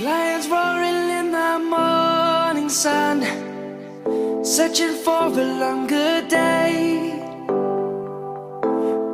Lions roaring in the morning sun, searching for a longer day.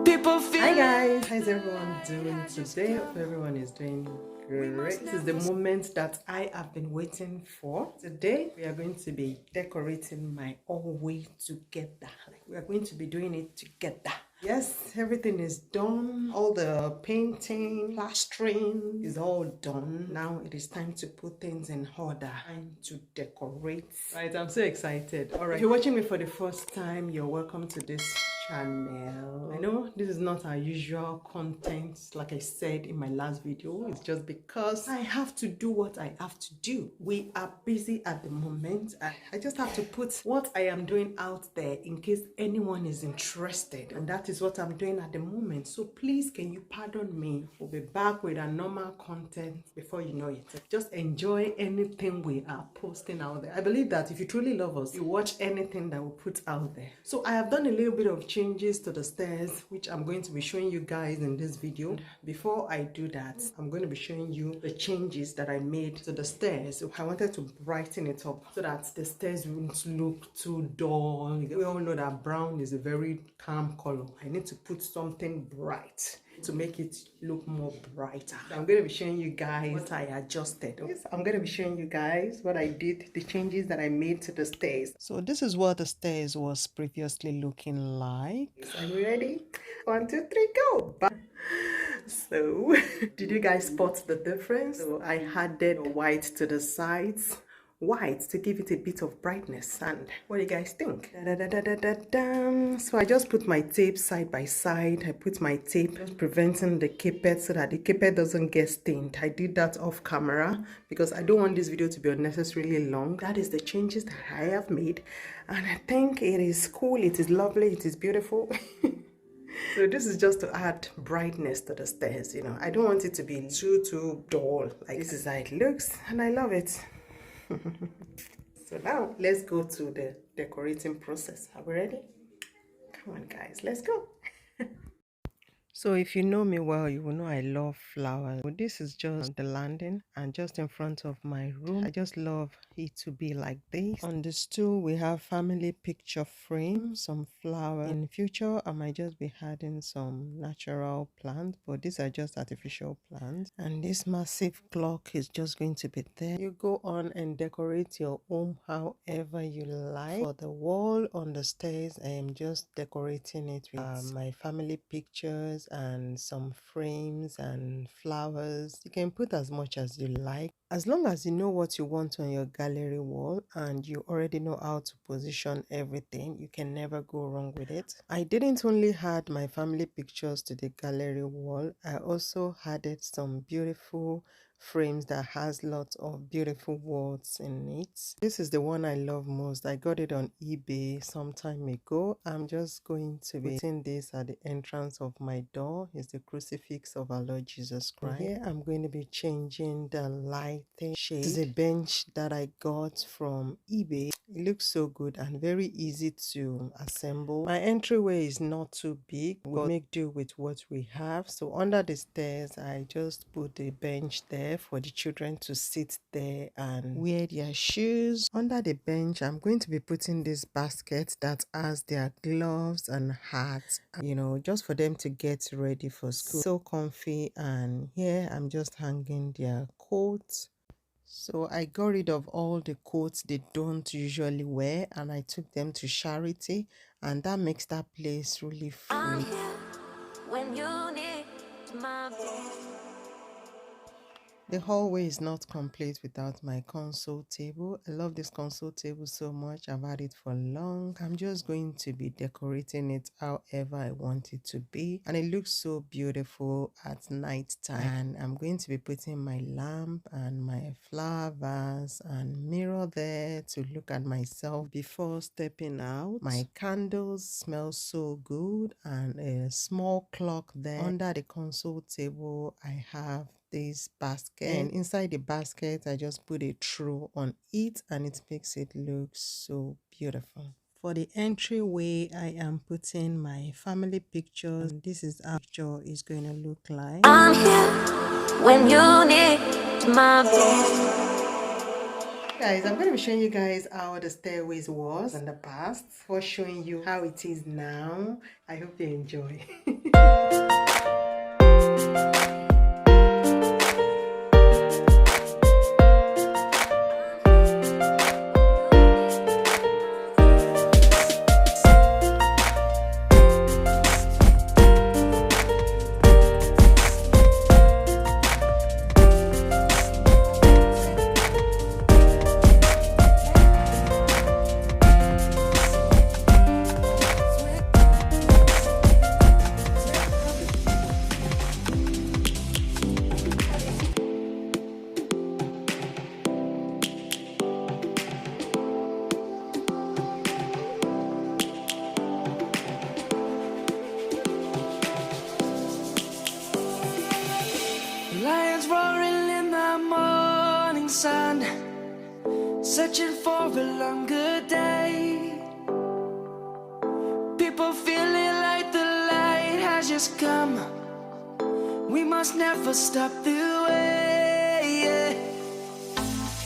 People feel. Hi guys, how's everyone doing today? Hope everyone is doing great. This is the moment that I have been waiting for. Today we are going to be decorating my all way together. We are going to be doing it together. Yes, everything is done. All the painting, plastering is all done. Now it is time to put things in order and to decorate. Right, I'm so excited. All right, if you're watching me for the first time, you're welcome to this channel. I know this is not our usual content, like I said in my last video. It's just because I have to do what I have to do. We are busy at the moment. I just have to put what I am doing out there in case anyone is interested, and that is what I'm doing at the moment. So please, can you pardon me? We'll be back with a normal content before you know it. Just enjoy anything we are posting out there. I believe that if you truly love us, you watch anything that we put out there. So I have done a little bit of changes to the stairs, which I'm going to be showing you guys in this video. Before I do that, I'm going to be showing you the changes that I made to the stairs. So I wanted to brighten it up so that the stairs won't look too dull. We all know that brown is a very calm color. I need to put something bright to make it look more brighter. So I'm going to be showing you guys what I adjusted. Yes, I'm going to be showing you guys what I did, the changes that I made to the stairs. So this is what the stairs was previously looking like. Are you ready? 1, 2, 3, go! So did you guys spot the difference? So I added white to the sides, white to give it a bit of brightness. And what do you guys think? So I just put my tape side by side. I put my tape just preventing the carpet so that the carpet doesn't get stained. I did that off camera because I don't want this video to be unnecessarily long. That is the changes that I have made, and I think it is cool, it is lovely, it is beautiful. So this is just to add brightness to the stairs, you know. I don't want it to be too dull. Like, this is how it looks, and I love it. So now let's go to the decorating process. Are we ready? Come on guys, let's go. So if you know me well, you will know I love flowers. So this is just the landing, and just in front of my room. I just love it to be like this. On the stool, we have family picture frame, some flowers. In future, I might just be adding some natural plants, but these are just artificial plants. And this massive clock is just going to be there. You go on and decorate your home however you like. For the wall on the stairs, I am just decorating it with my family pictures and some frames and flowers. You can put as much as you like, as long as you know what you want on your gallery wall and you already know how to position everything. You can never go wrong with it. I didn't only add my family pictures to the gallery wall, I also added some beautiful frames that has lots of beautiful words in it. This is the one I love most. I got it on eBay some time ago. I'm just going to be putting this at the entrance of my door. It's the crucifix of our Lord Jesus Christ. Here I'm going to be changing the lighting shade. This is a bench that I got from eBay. It looks so good and very easy to assemble. My entryway is not too big. We'll make do with what we have. So under the stairs, I just put a bench there for the children to sit there and wear their shoes. Under the bench, I'm going to be putting this basket that has their gloves and hats, you know, just for them to get ready for school. So comfy. And here I'm just hanging their coats. So I got rid of all the coats they don't usually wear, and I took them to charity, and that makes that place really free. When you need my The hallway is not complete without my console table. I love this console table so much. I've had it for long. I'm just going to be decorating it however I want it to be. And it looks so beautiful at night time. And I'm going to be putting my lamp and my flower vase and mirror there to look at myself before stepping out. My candles smell so good, and a small clock there. Under the console table, I have this basket, and inside the basket I just put a throw on it, and it makes it look so beautiful. For the entryway, I am putting my family pictures. This is how the picture is going to look like. I'm here when you need my voice. Guys, I'm going to be showing you guys how the stairways was in the past before showing you how it is now. I hope you enjoy. Lions roaring in the morning sun, searching for a longer day. People feeling like the light has just come. We must never stop the way.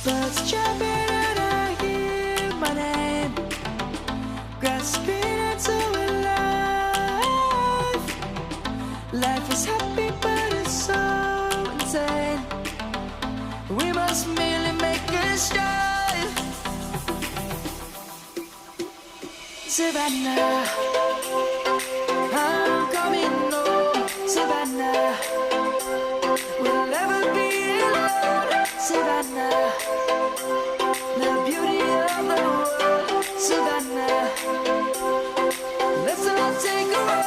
Birds chirping and I hear my name, grasping into a life. Life is happy but it's so insane. We must merely make a start. Savannah, I'm coming home. Savannah, we'll never be alone. Savannah, the beauty of the world. Savannah, let's all take a walk.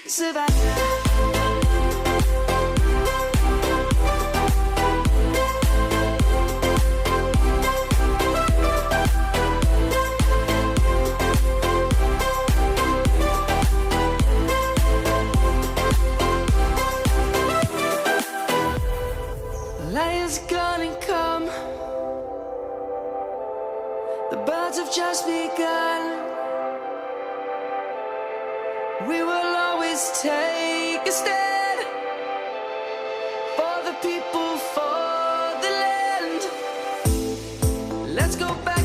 Savannah. Lions gonna come. The birds have just begun. We will always take a stand for the people, for the land. Let's go back.